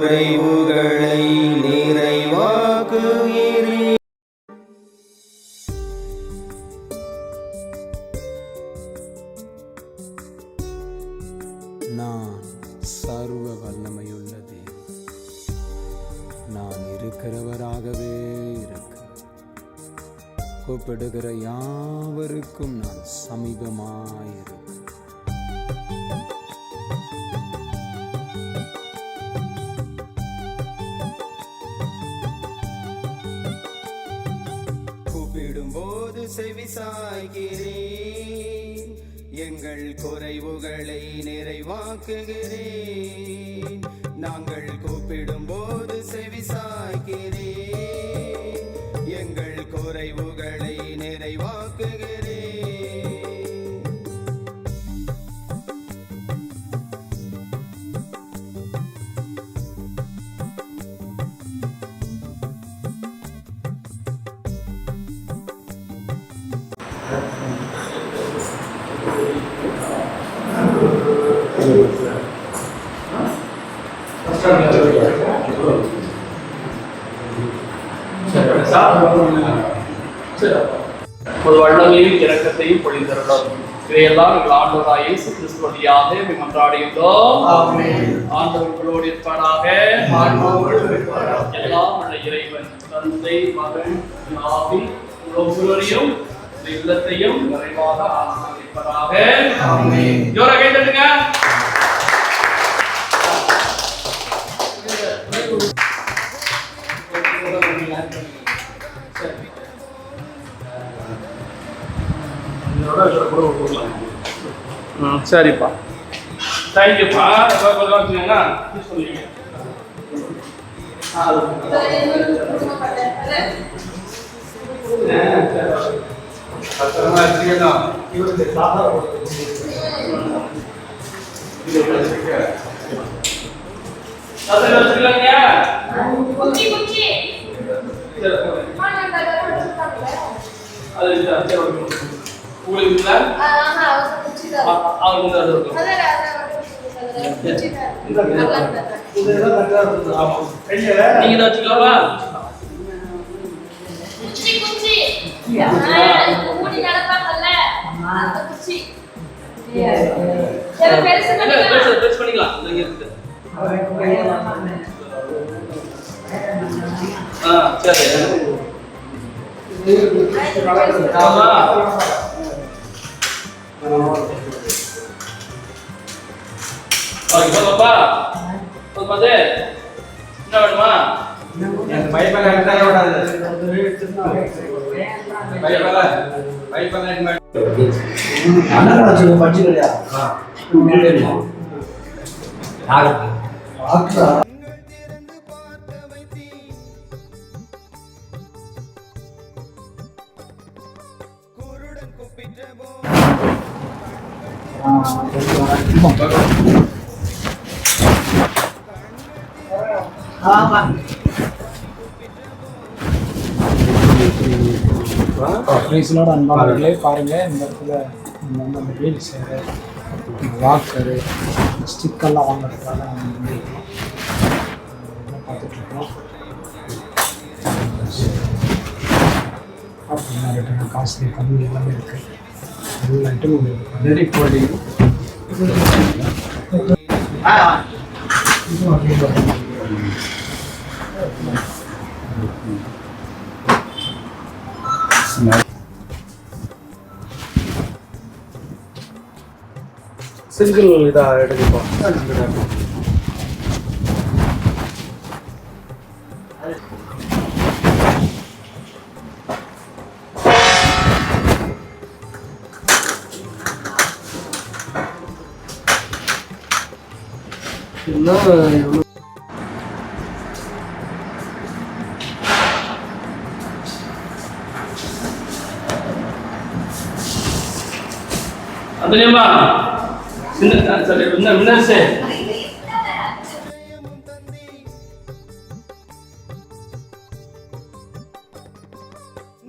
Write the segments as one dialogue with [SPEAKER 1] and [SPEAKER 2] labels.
[SPEAKER 1] குறைவுகளை நிறைவாக்குகிறேன். நான் சர்வ வல்லமையுள்ள தேவன். நான் இருக்கிறவராகவே இருக்கிறேன். கூப்பிடுகிற யாவருக்கும் நான் சமீபமாயிருக்கிறேன். கூப்பிடும்போது செவிசாய்க்கிறேன். எங்கள் குறைவுகளை நிறைவாக்குகிறேன். நாங்கள் கூப்பிடும்போது செவிசாய்க்கிறேன். எங்கள் குறைவுகளை நிறைவாக்குகிறேன்.
[SPEAKER 2] வல்லமையும் இரக்கத்தையும் பொழிந்தருளும். இதையெல்லாம் எங்கள் ஆண்டவராய் இயேசு கிறிஸ்து வழியாக மன்றாடியுள்ளோம். ஆண்டவர் உங்களோடு இருப்பாராக. எல்லாம் உள்ள இறைவன் தந்தை மகன் ஆவி ஒவ்வொருவரையும் இல்லத்தையும் நிறைவாக ஆசீர்வதிப்பாராக. ஜோரா கைதட்டுங்க. சரிப்பா, தேங்க்யூப்பா. சொல்லுங்க. நீங்க வச்சுக்கலாமா?
[SPEAKER 3] அன்பாளர்களே, பாருங்க இந்த இடத்துல அந்த வீல் சேரு, வாக்கரு, ஸ்டிக்கெல்லாம் வாங்குறதுக்காக பார்த்துட்ருக்கோம். அப்படின்னா காஸ்ட்லி கம்மி எல்லாமே இருக்குது. எல்லா ஐட்டமும் ரெடி போடி சிங்கிள் இதாக எடுக்கப்போம்.
[SPEAKER 2] அதுலயுமா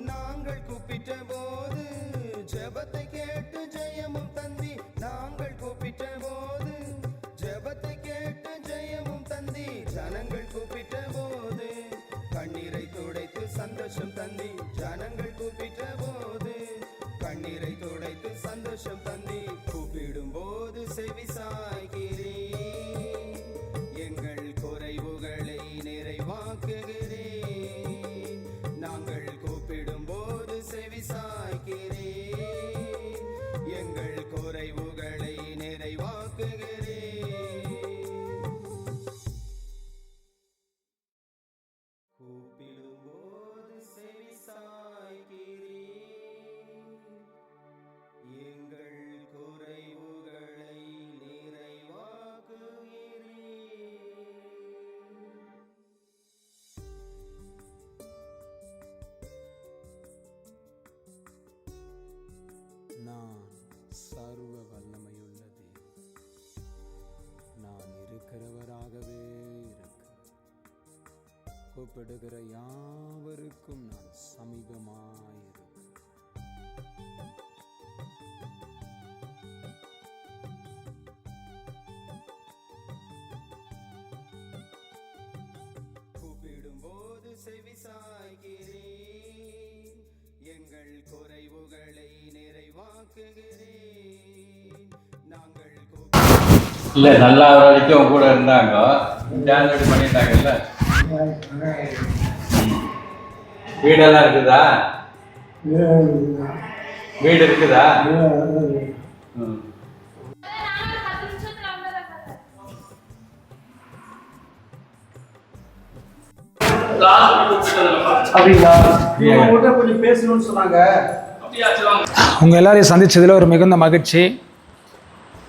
[SPEAKER 1] நாங்கள் கூப்பிட்ட போது ஜெபத்தை கேட்டு ஜெயமும் தந்தி. நாங்கள் கூப்பிட்ட போது ஜெபத்தை கேட்டு ஜெயமும் தந்தி. ஜனங்கள்
[SPEAKER 4] கூப்பிடுகிற யாவருக்கும் நான் சமீபமாயிருக்கிறேன்.
[SPEAKER 1] கூப்பிடும்போது செவிசாய்க்கிறேன், எங்கள் குறைவுகளை நிறைவாக்குகிறேன். நாங்கள்
[SPEAKER 5] இல்லை நல்லா வரைக்கும் அவங்க கூட இருந்தாங்க, டேன்லோடு பண்ணிட்டாங்கல்ல. வீடெல்லாம் இருக்குதா? வீடு இருக்குதா? ம்.
[SPEAKER 3] அப்படிங்களா? உங்கள்கிட்ட கொஞ்சம் பேசணும்னு சொன்னாங்க.
[SPEAKER 2] அப்படியா? சரி, வாங்க.
[SPEAKER 3] உங்கள் எல்லாரையும் சந்தித்ததில் ஒரு மிகுந்த மகிழ்ச்சி.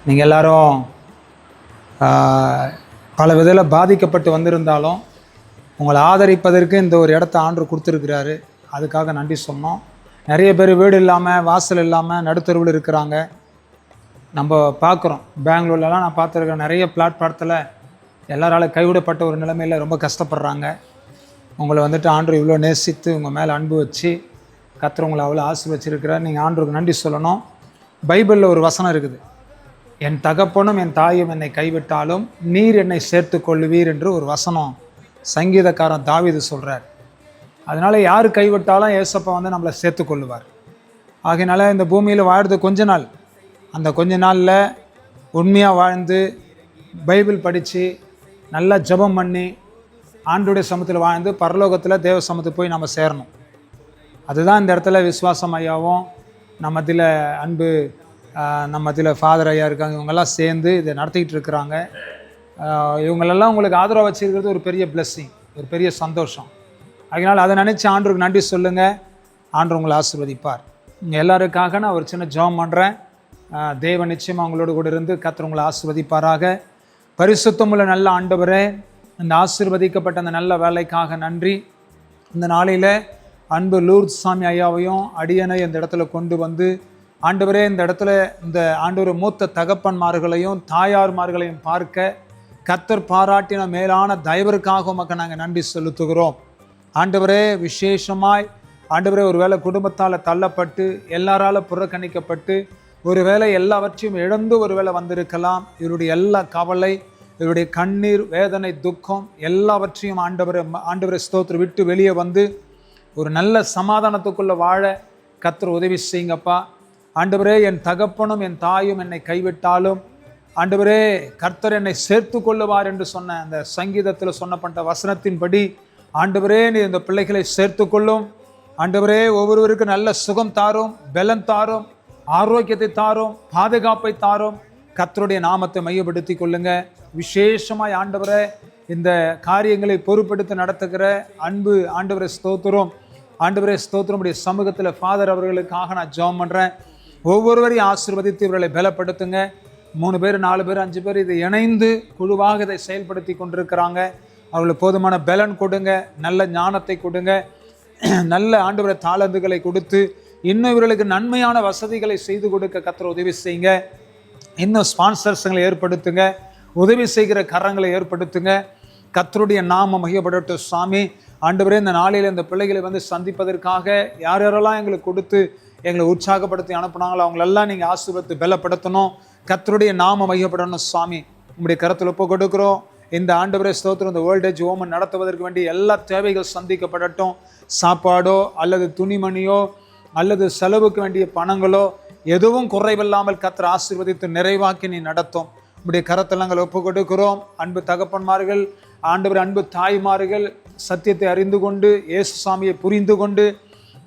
[SPEAKER 3] நீங்கள் எல்லாரும் பல விதத்தில் பாதிக்கப்பட்டு வந்திருந்தாலும் உங்களை ஆதரிப்பதற்கு இந்த ஒரு இடத்த ஆண்டவர் கொடுத்துருக்கிறாரு. அதுக்காக நன்றி சொன்னோம். நிறைய பேர் வீடு இல்லாமல், வாசல் இல்லாமல் நடுத்தருவில் இருக்கிறாங்க. நம்ம பார்க்குறோம், பெங்களூர்லலாம் நான் பார்த்துருக்கேன், நிறைய பிளாட்ஃபாரத்தில் எல்லாராலும் கைவிடப்பட்ட ஒரு நிலைமையில் ரொம்ப கஷ்டப்படுறாங்க. உங்களை வந்துட்டு ஆண்டவர் இவ்வளோ நேசித்து உங்கள் மேலே அன்பு வச்சு கர்த்தர் உங்களை அவ்வளோ ஆசீர்வச்சிருக்கிறார். நீங்கள் ஆண்டவருக்கு நன்றி சொல்லணும். பைபிளில் ஒரு வசனம் இருக்குது, என் தகப்பனும் என் தாயும் என்னை கைவிட்டாலும் நீர் என்னை சேர்த்து கொள்ளுவீர் என்று ஒரு வசனம் சங்கீதக்காரன் தாவீது சொல்கிறார். அதனால் யார் கைவிட்டாலும் ஏசப்பா வந்து நம்மளை சேர்த்து கொள்ளுவார். ஆகையினால இந்த பூமியில் வாழ்றது கொஞ்ச நாள், அந்த கொஞ்ச நாளில் உண்மையாக வாழ்ந்து பைபிள் படித்து நல்லா ஜெபம் பண்ணி ஆண்டோடைய சமூகத்தில் வாழ்ந்து பரலோகத்தில் தேவ சமூகத்துக்கு போய் நம்ம சேரணும். அதுதான் இந்த இடத்துல விசுவாசம் ஐயாவும் நம்ம மத்தியில் அன்பு நம்ம மத்தியில் ஃபாதர் ஐயா இருக்காங்க, இவங்கெல்லாம் சேர்ந்து இதை நடத்திக்கிட்டு இருக்கிறாங்க. இவங்களெல்லாம் உங்களுக்கு ஆதரவு வச்சுருக்கிறது ஒரு பெரிய பிளெஸ்ஸிங், ஒரு பெரிய சந்தோஷம். அதனால் அதை நினச்சி ஆண்டவருக்கு நன்றி சொல்லுங்கள். ஆண்டவர் உங்களை ஆசீர்வதிப்பார். எல்லாருக்காக நான் ஒரு சின்ன ஜெபம் பண்ணுறேன். தேவன் நிச்சயமாக அவங்களோடு கூட இருந்து கர்த்தர் உங்களை ஆசீர்வதிப்பாராக. பரிசுத்தமுள்ள நல்ல ஆண்டவரே, இந்த ஆசீர்வதிக்கப்பட்ட அந்த நல்ல வேலைக்காக நன்றி. இந்த நாளையில் அன்பு லூர்த் சாமி ஐயாவையும் அடியனை இந்த இடத்துல கொண்டு வந்து ஆண்டவரே, இந்த இடத்துல இந்த ஆண்டவர் மூத்த தகப்பன்மார்களையும் தாயார்மார்களையும் பார்க்க கர்த்தர் பாராட்டின மேலான தயவிற்காக உமக்கு நாங்கள் நன்றி செலுத்துகிறோம். ஆண்டவரே, விசேஷமாய் ஆண்டவரே, ஒருவேளை குடும்பத்தால் தள்ளப்பட்டு எல்லாராலும் புறக்கணிக்கப்பட்டு ஒருவேளை எல்லாவற்றையும் இழந்து ஒருவேளை வந்திருக்கலாம். இவருடைய எல்லா கவலை, இவருடைய கண்ணீர், வேதனை, துக்கம் எல்லாவற்றையும் ஆண்டவரை ஸ்தோத்திரம் விட்டு வெளியே வந்து ஒரு நல்ல சமாதானத்துக்குள்ளே வாழ கர்த்தர் உதவி செய்யுங்கப்பா. ஆண்டவரே, என் தகப்பனும் என் தாயும் என்னை கைவிட்டாலும் ஆண்டவரே கர்த்தர் என்னை சேர்த்து கொள்ளுவார் என்று சொன்ன அந்த சங்கீதத்தில் சொன்னப்பட்ட வசனத்தின்படி ஆண்டவரே, நீ இந்த பிள்ளைகளை சேர்த்து கொள்ளும். ஆண்டவரே, ஒவ்வொருவருக்கும் நல்ல சுகம் தாரும், பலன் தாரும், ஆரோக்கியத்தை தாரும், பாதுகாப்பை தாரும். கர்த்தருடைய நாமத்தை மையப்படுத்தி கொள்ளுங்க. விசேஷமாய் ஆண்டவரே, இந்த காரியங்களை பொறுப்பெடுத்து நடத்துகிற அன்பு ஆண்டவரை ஸ்தோத்திரம். ஆண்டவரே ஸ்தோத்திரம். உடைய சமூகத்தில் ஃபாதர் அவர்களுக்காக நான் ஜெபம் பண்ணுறேன். ஒவ்வொருவரையும் ஆசீர்வதித்து இவர்களை பலப்படுத்துங்க. 3 பேர் 4 பேர் 5 பேர் இது இணைந்து குழுவாக இதை செயல்படுத்தி கொண்டிருக்கிறாங்க. அவர்களுக்கு போதுமான பலன் கொடுங்க, நல்ல ஞானத்தை கொடுங்க, நல்ல ஆண்டவரை தாளந்துகளை கொடுத்து இன்னும் இவர்களுக்கு நன்மையான வசதிகளை செய்து கொடுக்க கர்த்தர் உதவி செய்யுங்க. இன்னும் ஸ்பான்சர்ஸுங்களை ஏற்படுத்துங்க, உதவி செய்கிற கரங்களை ஏற்படுத்துங்க. கர்த்தருடைய நாமம் மகிமைப்படட்டும் சாமி. ஆண்டவரே, இந்த நாளில் இந்த பிள்ளைகளை வந்து சந்திப்பதற்காக யார் யாரெல்லாம் எங்களுக்கு கொடுத்து எங்களை உற்சாகப்படுத்தி அனுப்புனாங்களோ அவங்களெல்லாம் நீங்கள் ஆசீர்வதித்து பலப்படுத்தணும். கர்த்தருடைய நாமம் மகிமைப்படணும் சாமி. உங்களுடைய கருத்தில் ஒப்பு கொடுக்குறோம். இந்த ஆண்டவரே ஸ்தோத்திரம், இந்த வேர்ல்ட் ஏஜ் ஓமன் நடத்துவதற்கு வேண்டிய எல்லா தேவைகள் சந்திக்கப்படட்டும். சாப்பாடோ அல்லது துணிமணியோ அல்லது செலவுக்கு வேண்டிய பணங்களோ எதுவும் குறைவில்லாமல் கர்த்தர் ஆசீர்வதித்து நிறைவாக்கி நீ நடத்தும். உங்களுடைய கரத்தில் நாங்கள் ஒப்பு கொடுக்கிறோம். அன்பு தகப்பன்மார்கள், ஆண்டவர் அன்பு தாய்மார்கள் சத்தியத்தை அறிந்து கொண்டு இயேசு சாமியை புரிந்து கொண்டு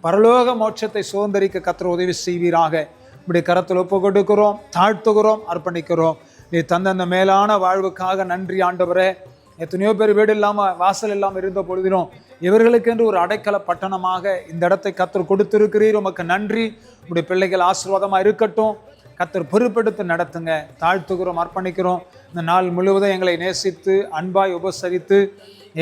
[SPEAKER 3] பரலோக மோட்சத்தை சுதந்திரிக்க கர்த்தர் உதவி செய்வீராக. உங்களுடைய கரத்தில் ஒப்பு கொடுக்கிறோம், தாழ்த்துகிறோம், அர்ப்பணிக்கிறோம். நீ தந்த அந்த மேலான வாழ்வுக்காக நன்றி ஆண்டவரே. எத்தனையோ பேர் வீடு இல்லாமல் வாசல் இல்லாமல் இருந்த பொழுதிலும் இவர்களுக்கென்று ஒரு அடைக்கல பட்டணமாக இந்த இடத்தை கர்த்தர் கொடுத்திருக்கிறீர். உமக்கு நன்றி. உங்களுடைய பிள்ளைகள் ஆசீர்வாதமாக இருக்கட்டும். கர்த்தர் பொறுப்பெடுத்து நடத்துங்க. தாழ்த்துகிறோம், அர்ப்பணிக்கிறோம். இந்த நாள் முழுவதும் எங்களை நேசித்து அன்பாய் உபசரித்து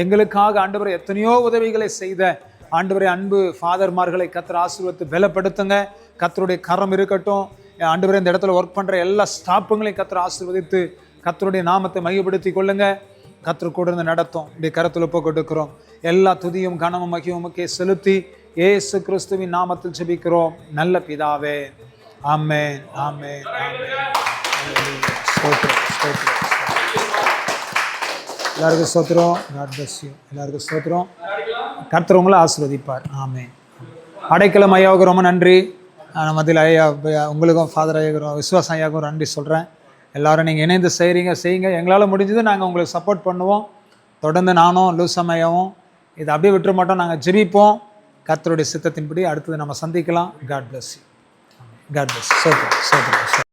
[SPEAKER 3] எங்களுக்காக ஆண்டவரை எத்தனையோ உதவிகளை செய்த ஆண்டவரை அன்பு ஃபாதர்மார்களை கர்த்தர் ஆசீர்வதித்து பலப்படுத்துங்க. கர்த்தருடைய கரம் இருக்கட்டும். ஆண்டவரை இந்த இடத்துல ஒர்க் பண்ணுற எல்லா ஸ்டாஃபுங்களையும் கர்த்தர் ஆசீர்வதித்து கர்த்தருடைய நாமத்தை மையப்படுத்தி கொள்ளுங்க. கர்த்தர் கூட இருந்து நடத்தும். இப்படி கருத்தில் ஒப்பு கொடுக்கிறோம். எல்லா துதியும் கனமும் மகிமுக்கே செலுத்தி இயேசு கிறிஸ்துவின் நாமத்தில் ஜெபிக்கிறோம் நல்ல பிதாவே. ஆமென், ஆமென், ஆமென். ஸ்தோத்திரம், ஸ்தோத்திரம். எல்லாருக்கும் ஸ்தோத்திரம். God bless you. எல்லாருக்கும் ஸ்தோத்திரம். கர்த்தர் உங்களை ஆசீர்வதிப்பார். ஆமென். அடைக்கலம் ஐயாவுக்கு ரொம்ப நன்றி. மத்தியில் ஐயா உங்களுக்கும் ஃபாதர் ஐயாவுக்கும் விஸ்வாசம் ஐயாவுக்கும் நன்றி சொல்கிறேன். எல்லோரும் நீங்கள் இணைந்து செய்யுங்க. எங்களால் முடிஞ்சது நாங்கள் உங்களுக்கு சப்போர்ட் பண்ணுவோம். தொடர்ந்து நானும் லூசம் ஐயாவும் இதை அப்படியே விட்டுற மாட்டோம். நாங்கள் ஜெபிப்போம். கர்த்தருடைய சித்தத்தின்படி அடுத்தது நம்ம சந்திக்கலாம். God bless you. God bless. சோத்திரம், சோத்திரம்.